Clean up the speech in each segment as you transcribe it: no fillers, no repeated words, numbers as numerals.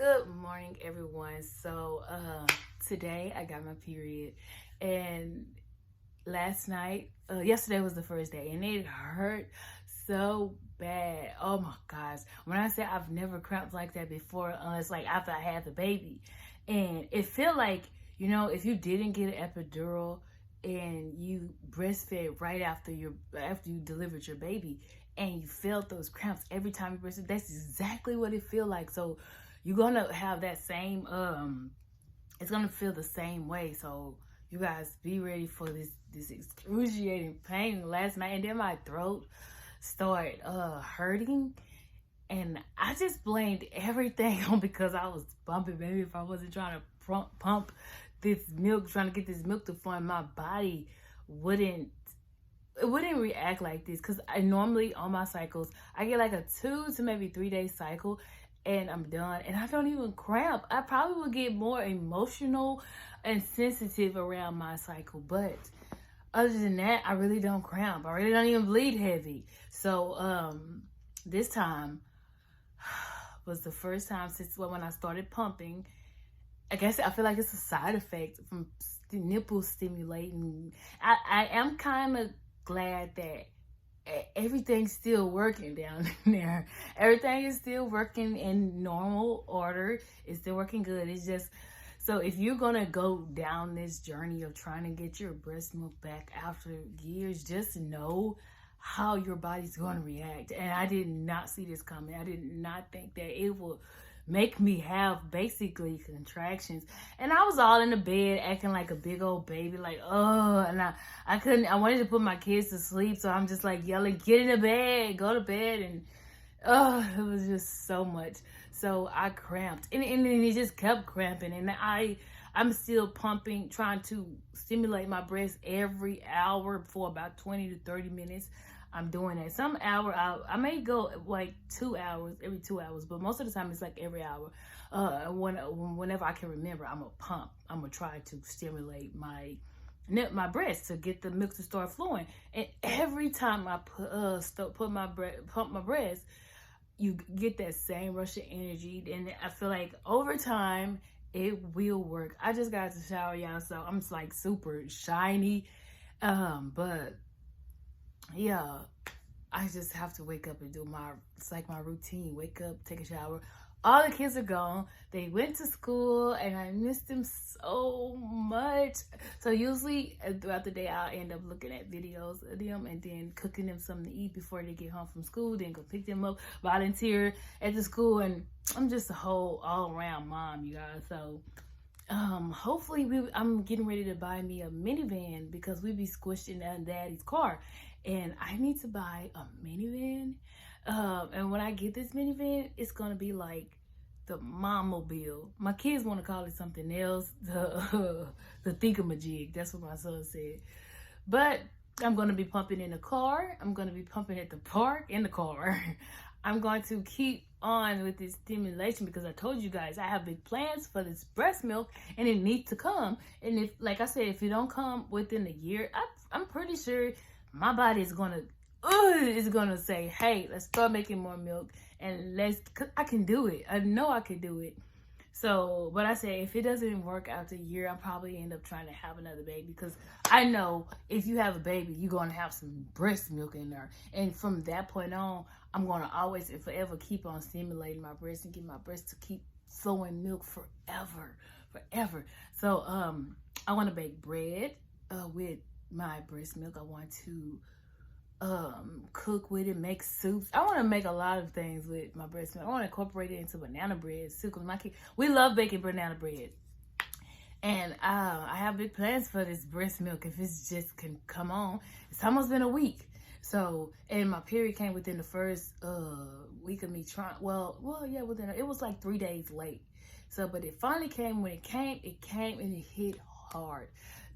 Good morning, everyone. Today I got my period, and yesterday was the first day, and it hurt so bad. Oh my gosh! When I say I've never cramped like that before, unless like after I had the baby, and it felt like if you didn't get an epidural and you breastfed right after you delivered your baby, and you felt those cramps every time you breastfed, that's exactly what it feel like. So you're gonna have that same it's gonna feel the same way. So you guys be ready for this excruciating pain last night, and then my throat started hurting, and I just blamed everything on because I was bumping. Maybe if I wasn't trying to pump this milk, trying to get this milk to form, my body wouldn't react like this. Because I normally on my cycles I get like a 2 to maybe 3 day cycle, and I'm done, and I don't even cramp. I probably will get more emotional and sensitive around my cycle, but other than that, I really don't cramp. I really don't even bleed heavy. So this time was the first time since when I started pumping. I guess I feel like it's a side effect from nipple stimulating. I am kind of glad that everything's still working down there. Everything is still working in normal order. It's still working good. It's just, so if you're gonna go down this journey of trying to get your breast milk back after years, just know how your body's going to react. And I did not see this coming. I did not think that it would make me have basically contractions. And I was all in the bed acting like a big old baby, like, oh, and I wanted to put my kids to sleep, so I'm just like yelling, get in the bed, go to bed, and oh, it was just so much. So I cramped, and it just kept cramping, and I'm still pumping, trying to stimulate my breast every hour for about 20 to 30 minutes. I'm doing that. Some hour I may go like 2 hours, every 2 hours, but most of the time it's like every hour. Whenever I can remember, I'm gonna pump. I'm gonna try to stimulate my breast to get the milk to start flowing. And every time I pump my breast, you get that same rush of energy, and I feel like over time it will work. I just got to shower, y'all, so I'm like super shiny, but yeah, I just have to wake up and do it's like my routine. Wake up, take a shower. All the kids are gone. They went to school, and I missed them so much. So usually throughout the day, I'll end up looking at videos of them and then cooking them something to eat before they get home from school. Then go pick them up, volunteer at the school, and I'm just a whole all-around mom, you guys. So hopefully I'm getting ready to buy me a minivan because we be squished in daddy's car, and I need to buy a minivan. And when I get this minivan, it's gonna be like the mom-mobile. My kids want to call it something else, the thingamajig. That's what my son said. But I'm gonna be pumping in the car. I'm gonna be pumping at the park in the car. I'm going to keep on with this stimulation because I told you guys I have big plans for this breast milk, and it needs to come. And if, like I said, if it don't come within a year, I'm pretty sure my body is gonna say, hey, let's start making more milk, and cause I can do it. I know I can do it. So, but I say if it doesn't work after a year, I'll probably end up trying to have another baby, because I know if you have a baby, you're going to have some breast milk in there. And from that point on, I'm going to always and forever keep on stimulating my breast and get my breast to keep flowing milk forever. So, I want to bake bread with my breast milk. I want to cook with it, make soups. I want to make a lot of things with my breast milk. I want to incorporate it into banana bread too, because my kids, we love baking banana bread. And I have big plans for this breast milk if it's just can come on. It's almost been a week. So, and my period came within the first week of me trying. It was like 3 days late. So, but it finally came. When it came and it hit hard.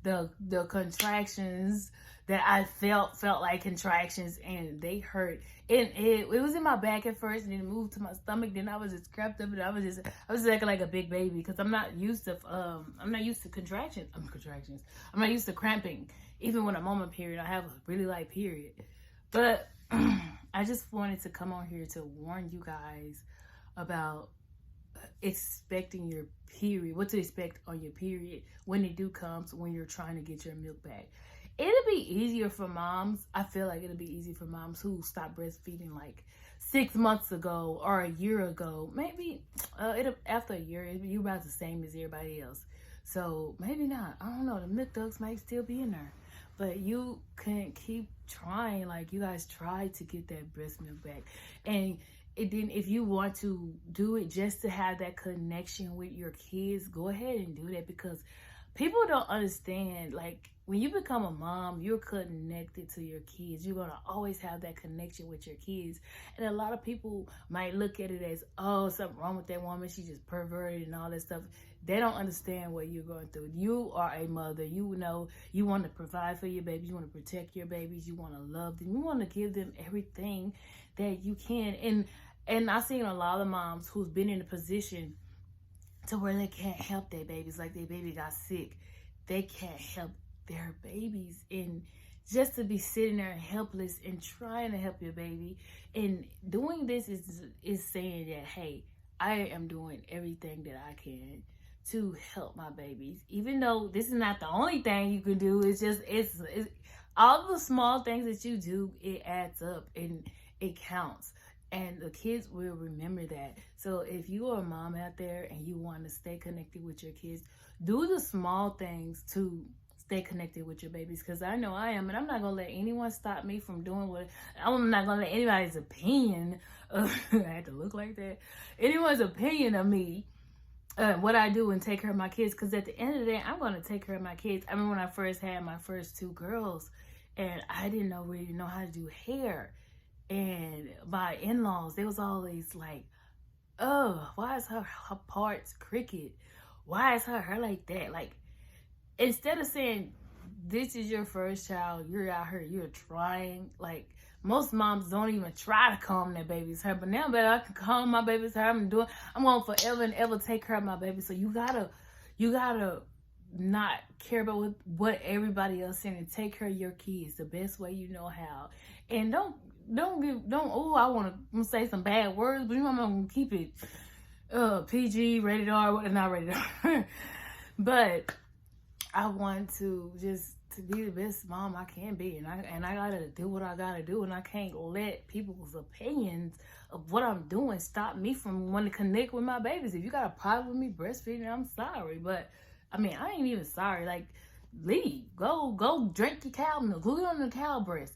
The contractions that I felt like contractions, and they hurt. And it was in my back at first, and then it moved to my stomach. Then I was just cramped up, and I was just acting like a big baby because I'm not used to contractions. I'm not used to cramping. Even when I'm on my period, I have a really light period. But I just wanted to come on here to warn you guys about expecting your period, what to expect on your period when it do comes, when you're trying to get your milk back. It'll be easier for moms. I feel like it'll be easy for moms who stopped breastfeeding like 6 months ago or a year ago. Maybe it'll after a year, you're about the same as everybody else. So maybe not. I don't know. The milk ducts might still be in there, but you can keep trying. Like, you guys try to get that breast milk back, and then if you want to do it just to have that connection with your kids, go ahead and do that, because people don't understand, like, when you become a mom, you're connected to your kids. You're going to always have that connection with your kids. And a lot of people might look at it as, oh, something wrong with that woman, she just perverted and all that stuff. They don't understand what you're going through. You are a mother. You know, you want to provide for your babies. You want to protect your babies. You want to love them. You want to give them everything that you can. And I've seen a lot of moms who's been in a position to where they can't help their babies. Like, their baby got sick, they can't help their babies, and just to be sitting there helpless and trying to help your baby and doing this is saying that, hey, I am doing everything that I can to help my babies, even though this is not the only thing you can do. It's just it's all the small things that you do, it adds up and it counts. And the kids will remember that. So if you are a mom out there and you want to stay connected with your kids, do the small things to stay connected with your babies. Because I know I am, and I'm not going to let anyone stop me from doing what, I'm not going to let anybody's opinion, I had to look like that, anyone's opinion of me, what I do and take care of my kids. Because at the end of the day, I'm going to take care of my kids. I remember when I first had my first 2 girls, and I didn't really know how to do hair. And my in-laws, they was always like, oh, why is her parts crooked? Why is her hair like that? Like, instead of saying, this is your first child, you're out here, you're trying. Like, most moms don't even try to comb their baby's hair. But now that I can comb my baby's hair, I'm going to forever and ever take care of my baby. So you gotta not care about what everybody else saying, and take care of your kids the best way you know how. And don't I want to say some bad words, but you know I'm gonna keep it PG, rated R, not rated R. But I want to just to be the best mom I can be, and I gotta do what I gotta do, and I can't let people's opinions of what I'm doing stop me from wanting to connect with my babies. If you got a problem with me breastfeeding, I'm sorry, but I mean, I ain't even sorry. Like, leave, go drink your cow milk, glue it on the cow breast.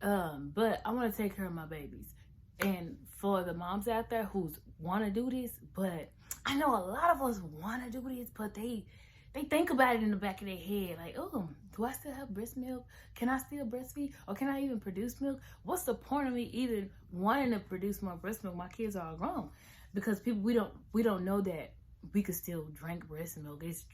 But I want to take care of my babies. And for the moms out there who want to do this, but I know a lot of us want to do this, but they think about it in the back of their head, like, oh, do I still have breast milk? Can I still breastfeed? Or can I even produce milk? What's the point of me even wanting to produce more breast milk? My kids are all grown. Because people, we don't know that we could still drink breast milk. It's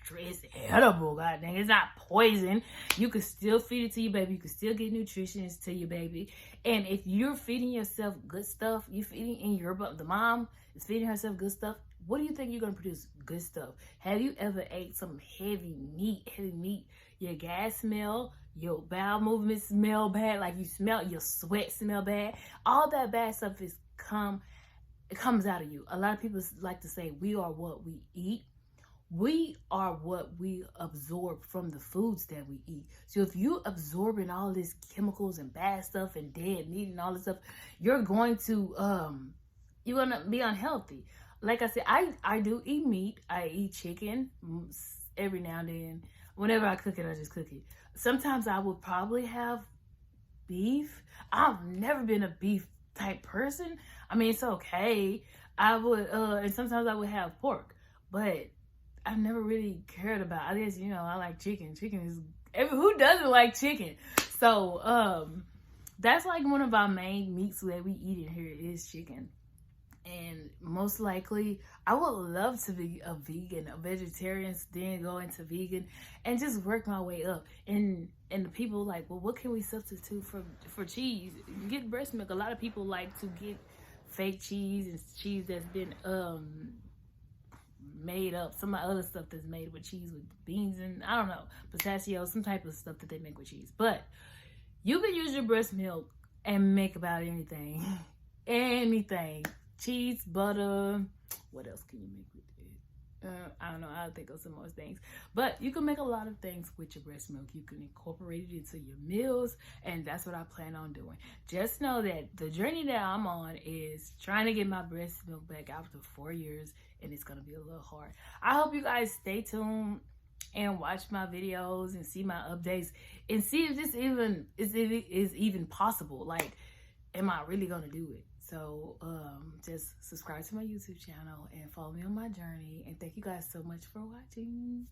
edible, god dang. It's not poison. You could still feed it to your baby. You could still get nutrition to your baby. And if you're feeding yourself good stuff, you're feeding in your butt, the mom is feeding herself good stuff, what do you think you're going to produce good stuff? Have you ever ate some heavy meat? Your gas smell, your bowel movements smell bad, like you smell, your sweat smell bad. All that bad stuff it comes out of you. A lot of people like to say we are what we eat. We are what we absorb from the foods that we eat. So if you're absorbing all this chemicals and bad stuff and dead meat and all this stuff, you're going to be unhealthy. Like I said, I do eat meat. I eat chicken every now and then. Whenever I cook it, I just cook it. Sometimes I would probably have beef. I've never been a beef type person. I mean, it's okay. I would, and sometimes I would have pork, but I've never really cared about, I guess, I like chicken. Chicken is, who doesn't like chicken? So, that's like one of our main meats that we eat in here is chicken. And most likely, I would love to be a vegan, a vegetarian, then go into vegan and just work my way up. And the people like, well, what can we substitute for cheese? Get breast milk. A lot of people like to get fake cheese and cheese that's been made up. Some other stuff that's made with cheese with beans and, I don't know, pistachios, some type of stuff that they make with cheese. But you can use your breast milk and make about anything. Anything. cheese, butter. What else can you make with it? I don't know. I'll think of some more things. But you can make a lot of things with your breast milk. You can incorporate it into your meals, and that's what I plan on doing. Just know that the journey that I'm on is trying to get my breast milk back after 4 years, and it's going to be a little hard. I hope you guys stay tuned and watch my videos and see my updates and see if this is even possible. Like, am I really going to do it? So just subscribe to my YouTube channel and follow me on my journey. And thank you guys so much for watching.